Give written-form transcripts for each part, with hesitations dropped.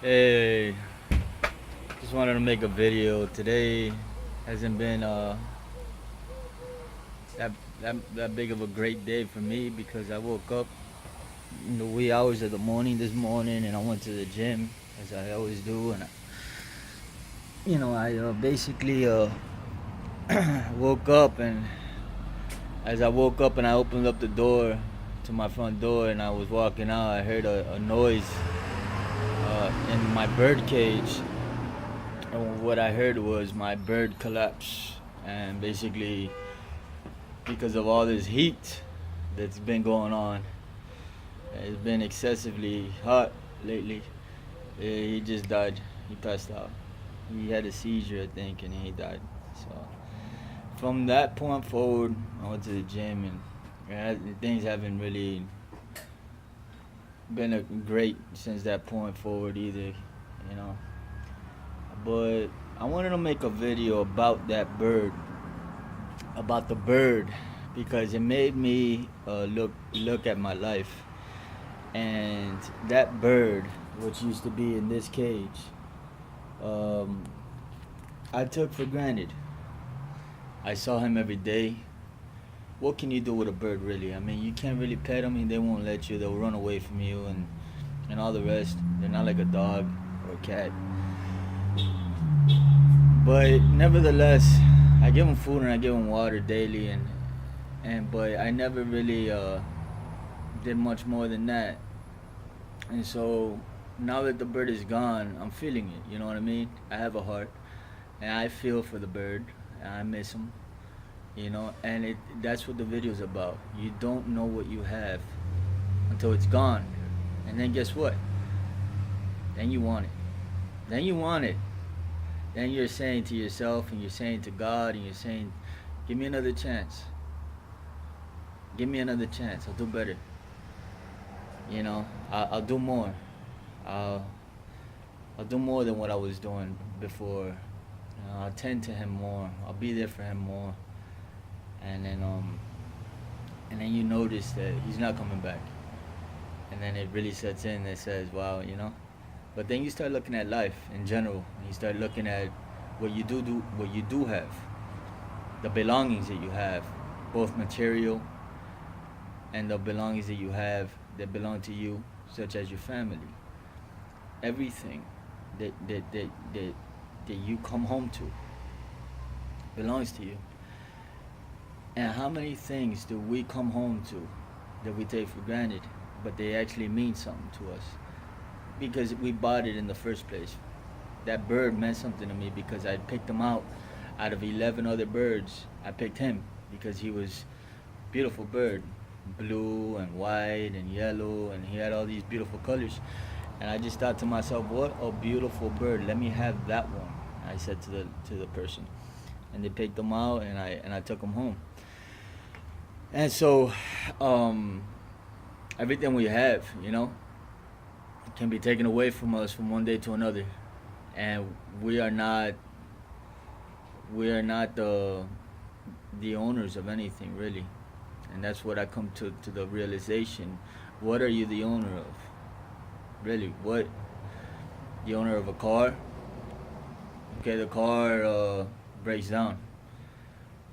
Hey, just wanted to make a video. Today hasn't been that, that big of a great day for me because I woke up in the wee hours of the morning this morning and I went to the gym as I always do. And I basically woke up, and as I woke up and I opened up the door to my front door and I was walking out, I heard a noise in my bird cage. And what I heard was my bird collapse. And basically, because of all this heat that's been going on, it's been excessively hot lately. He just died. He passed out. He had a seizure, I think, and he died. So from that point forward, I went to the gym, and things haven't really been great since that point forward either. You know, but I wanted to make a video about that bird, about the bird, because it made me look at my life. And that bird, which used to be in this cage, um, I took for granted. I saw him every day. What can you do with a bird, really? I mean, you can't really pet them, and they won't let you. They'll run away from you, and all the rest. They're not like a dog or a cat. But nevertheless, I give them food and I give them water daily, but I never really did much more than that. And so now that the bird is gone, I'm feeling it. You know what I mean? I have a heart, and I feel for the bird. And I miss him. And that's what the video's about. You don't know what you have until it's gone, and then guess what? Then you want it. Then you want it. Then you're saying to yourself, and you're saying to God, and you're saying, "Give me another chance. Give me another chance. I'll do better. I'll do more. I'll I'll do more than what I was doing before. I'll tend to him more. I'll be there for him more. And then you notice that he's not coming back. And then it really sets in that says, wow. But then you start looking at life in general. And you start looking at what you do have, the belongings that you have, both material and the belongings that you have that belong to you, such as your family. Everything that you come home to belongs to you. And how many things do we come home to that we take for granted, but they actually mean something to us because we bought it in the first place? That bird meant something to me because I picked him out of 11 other birds. I picked him because he was a beautiful bird, blue and white and yellow, and he had all these beautiful colors. And I just thought to myself, what a beautiful bird. Let me have that one. I said to the person. And they picked him out, and I took him home. And so everything we have, can be taken away from us from one day to another. And we are not the owners of anything, really. And that's what I come to the realization. What are you the owner of? Really, what? The owner of a car? Okay, the car breaks down.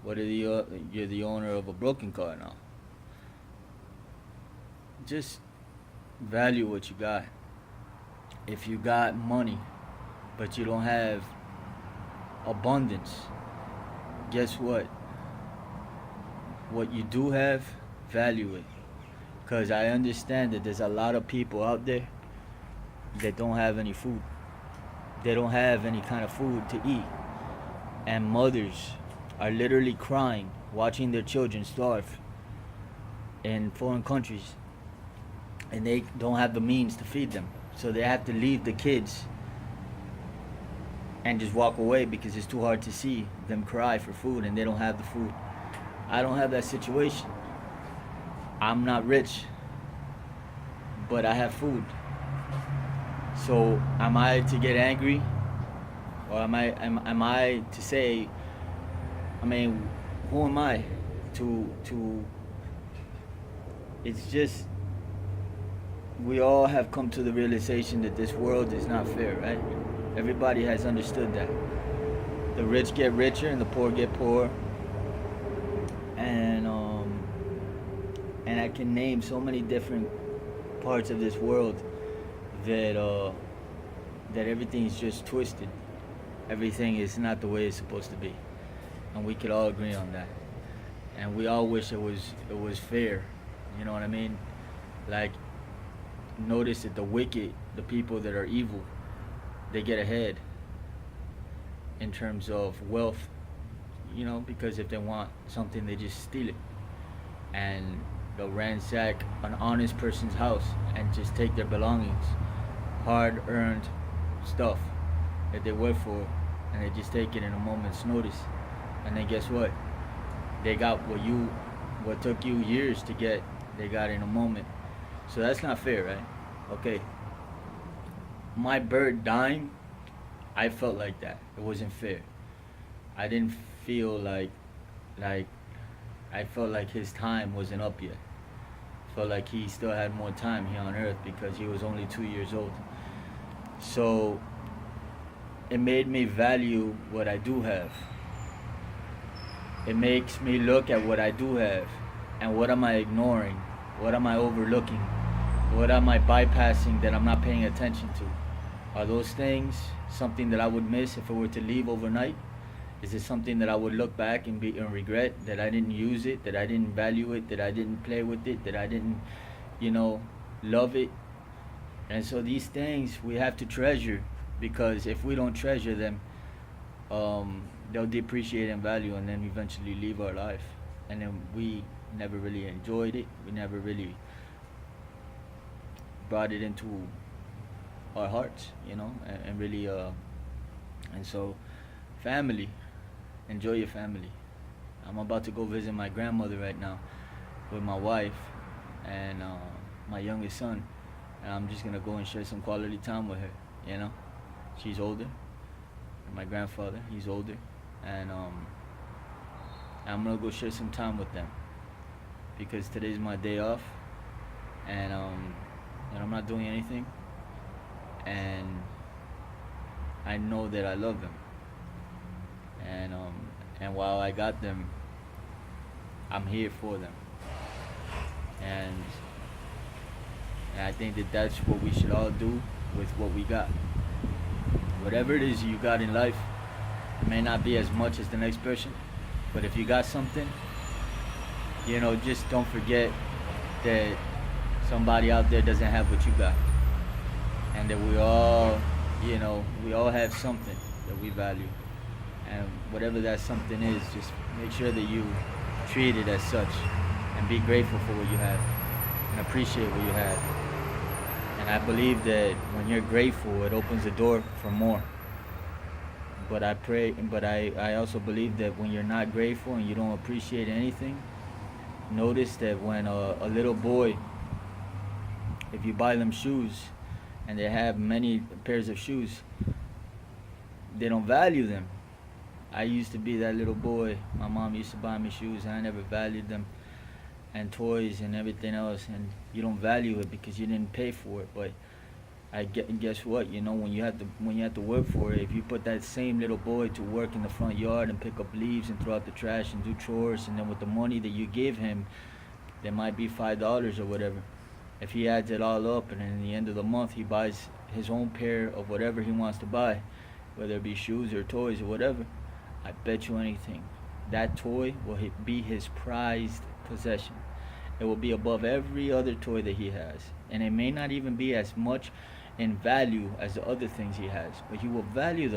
What are you're the owner of a broken car now? Just value what you got. If you got money, but you don't have abundance, guess what? What you do have, value it. Because I understand that there's a lot of people out there that don't have any food. They don't have any kind of food to eat. And mothers are literally crying, watching their children starve in foreign countries. And they don't have the means to feed them. So they have to leave the kids and just walk away because it's too hard to see them cry for food and they don't have the food. I don't have that situation. I'm not rich, but I have food. So am I to get angry, or am I to say? I mean, who am I to? It's just we all have come to the realization that this world is not fair, right? Everybody has understood that. The rich get richer and the poor get poorer. And I can name so many different parts of this world that that everything is just twisted. Everything is not the way it's supposed to be, and we could all agree on that. And we all wish it was fair. You know what I mean? Like, notice that the wicked, the people that are evil, they get ahead in terms of wealth. You know, because if they want something, they just steal it, and they'll ransack an honest person's house and just take their belongings, hard-earned stuff that they work for, and they just take it in a moment's notice. And then guess what? They got what took you years to get, they got in a moment. So that's not fair, right? Okay. My bird dying, I felt like that. It wasn't fair. I didn't feel like I felt like his time wasn't up yet. Felt like he still had more time here on earth because he was only 2 years old. So it made me value what I do have. It makes me look at what I do have and what am I ignoring? What am I overlooking? What am I bypassing that I'm not paying attention to? Are those things something that I would miss if I were to leave overnight? Is it something that I would look back and be and regret that I didn't use it, that I didn't value it, that I didn't play with it, that I didn't, love it? And so these things we have to treasure, because if we don't treasure them, they'll depreciate in value and then eventually leave our life. And then we never really enjoyed it. We never really brought it into our hearts, and really, and so family, enjoy your family. I'm about to go visit my grandmother right now with my wife and my youngest son, and I'm just gonna go and share some quality time with her. She's older. My grandfather, he's older, and I'm gonna go share some time with them because today's my day off, and I'm not doing anything, and I know that I love them, and while I got them, I'm here for them, and I think that that's what we should all do with what we got. Whatever it is you got in life, it may not be as much as the next person, but if you got something, just don't forget that somebody out there doesn't have what you got, and that we all have something that we value, and whatever that something is, just make sure that you treat it as such, and be grateful for what you have, and appreciate what you have. And I believe that when you're grateful, it opens the door for more. But I also believe that when you're not grateful and you don't appreciate anything, notice that when a little boy, if you buy them shoes and they have many pairs of shoes, they don't value them. I used to be that little boy. My mom used to buy me shoes and I never valued them, and toys and everything else, and you don't value it because you didn't pay for it. But guess what? When you have to work for it, if you put that same little boy to work in the front yard and pick up leaves and throw out the trash and do chores, and then with the money that you give him, there might be $5 or whatever. If he adds it all up, and in the end of the month he buys his own pair of whatever he wants to buy, whether it be shoes or toys or whatever, I bet you anything, that toy will be his prized possession. It will be above every other toy that he has, and it may not even be as much in value as the other things he has, but he will value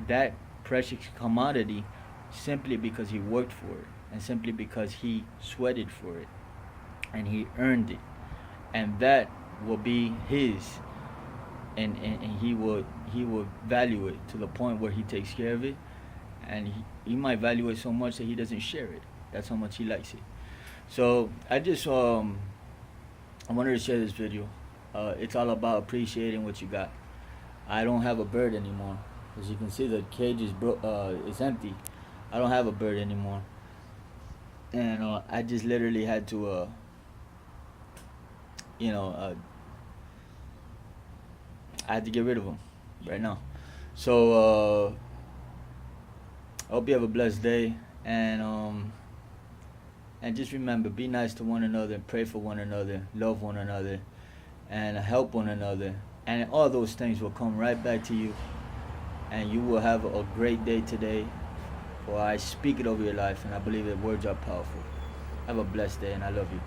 that precious commodity simply because he worked for it, and simply because he sweated for it and he earned it, and that will be his, and he will value it to the point where he takes care of it, and he might value it so much that he doesn't share it. That's how much he likes it. So I just I wanted to share this video. It's all about appreciating what you got. I don't have a bird anymore. As you can see, the cage is empty. I don't have a bird anymore, and I just literally had to I had to get rid of them right now. So I hope you have a blessed day, and just remember, be nice to one another, pray for one another, love one another, and help one another, and all those things will come right back to you, and you will have a great day today. For I speak it over your life, and I believe that words are powerful. Have a blessed day, and I love you.